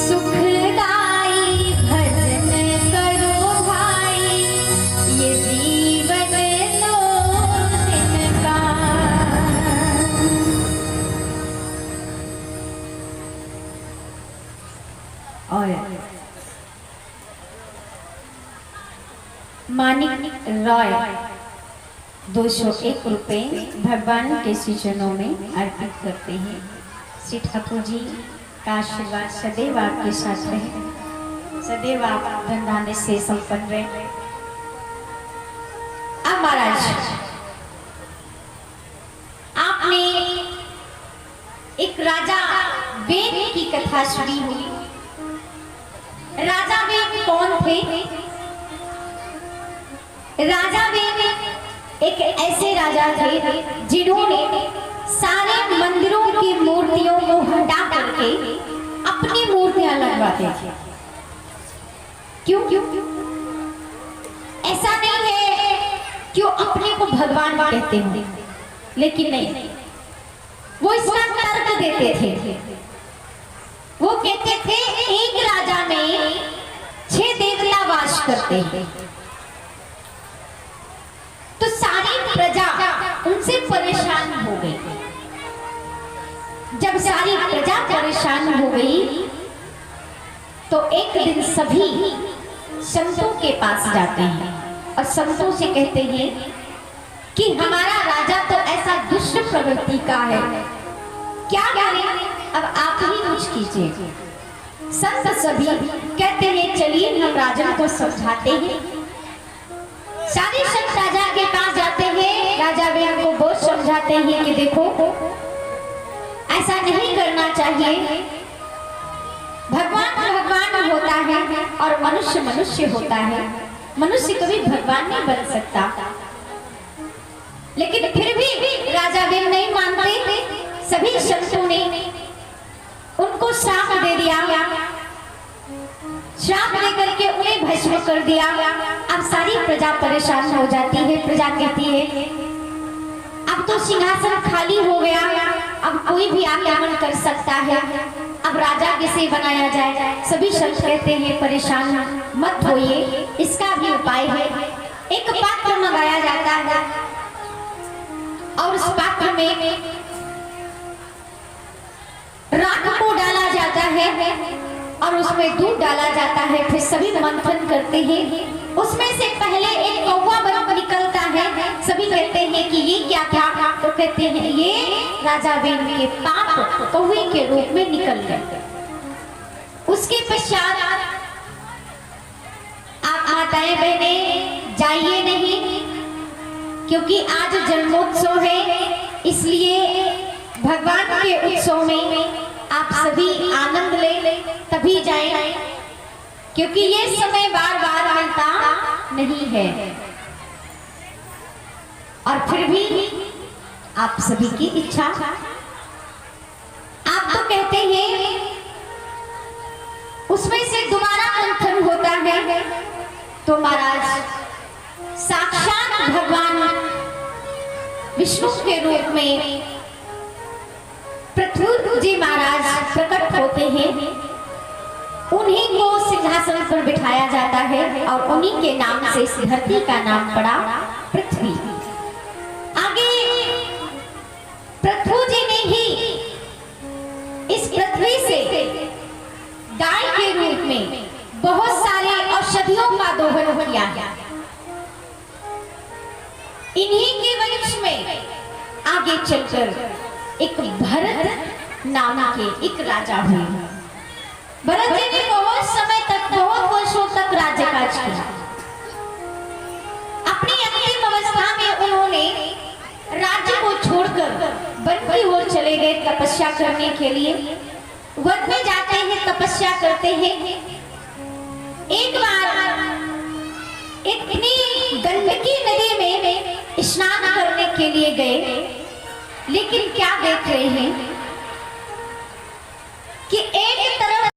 सुखदाई भजन करो भाई, ये जीवन दो दिन का। और मानिक रॉय 201 रुपए भगवान के चरणों में अर्पित करते हैं। श्री ठाकुर जी का आशीर्वाद सदैव आपके साथ रहे, सदैव आप धन से संपन्न रहे। अब महाराज आपने एक राजा वेद की कथा सुनी हुई। राजा वेद कौन थे? राजा वेद एक ऐसे राजा थे जिन्होंने सारे मंदिरों की मूर्तियों को हटा करके अपनी मूर्तियां लगवाते थे। क्यों? ऐसा नहीं है कि वो अपने को भगवान कहते होंगे, लेकिन नहीं, वो इसका तर्क देते थे। वो कहते थे एक राजा में 6 देवता वास करते हैं, तो सारी प्रजा उनसे परेशान हो गई। जब सारी प्रजा परेशान हो गई तो एक दिन सभी संतों के पास जाते हैं और संतों से कहते हैं कि हमारा राजा तो ऐसा दुष्ट प्रवृत्ति का है, क्या करें, अब आप ही कुछ कीजिए। संत सभी कहते हैं चलिए हम राजा को समझाते हैं। सारे संत राजा के पास जाते हैं, राजा वेद को बहुत समझाते हैं कि देखो ऐसा नहीं करना चाहिए। भगवान भगवान होता है और मनुष्य मनुष्य होता है, मनुष्य कभी भगवान नहीं बन सकता। लेकिन फिर भी राजा वेद नहीं मानते। सभी संतों ने उनको श्राप दे दिया, श्राप देकर के उन्हें भस्म कर दिया। अब सारी प्रजा परेशान हो जाती है। प्रजा कहती है अब तो सिंहासन खाली हो गया, अब कोई भी आक्रमण कर सकता है, अब राजा किसे बनाया जाए। सभी संत कहते हैं परेशान मत होइए, इसका भी उपाय है। एक पात्र मंगाया जाता है और उस पात्र में राख को डाला जाता है और उसमें दूध डाला जाता है। फिर सभी मंथन करते हैं। उसमें से पहले एक कौवा बन निकलता है। सभी कहते हैं कि ये क्या था, तो कहते हैं ये राजा वेद के पाप कौवे के रूप में निकल गए। उसके पश्चात आप माताएं बहने जाइए नहीं, क्योंकि आज जन्मोत्सव है, इसलिए भगवान के उत्सव में आप सभी आनंद ले तभी जाएं, क्योंकि ये समय बार बार मिलता नहीं है। और फिर भी आप सभी की इच्छा, आप तो कहते हैं उसमें से दोबारा मंथन होता है, तो महाराज साक्षात भगवान विष्णु के रूप में पृथ्वी जी महाराज प्रकट होते हैं। उन्हीं को सिंहासन पर बिठाया जाता है और उन्हीं के नाम से इस धरती का नाम पड़ा पृथ्वी। आगे पृथ्वी जी ने ही इस पृथ्वी से गाय के रूप में बहुत सारे औषधियों का दोहन किया गया। इन्हीं के वंश में आगे चलकर एक भरत नाम के एक राजा हुए। भरत जी ने बहुत समय तक, बहुत वर्षों तक राज्य काज किया। अपनी अंतिम अवस्था में उन्होंने राज्य को छोड़कर वन की ओर चले गए तपस्या करने के लिए। वन में जाते हैं, तपस्या करते हैं। एक बार इतनी गंडकी नदी में स्नान करने के लिए गए, लेकिन क्या देख रहे हैं कि एक तरफ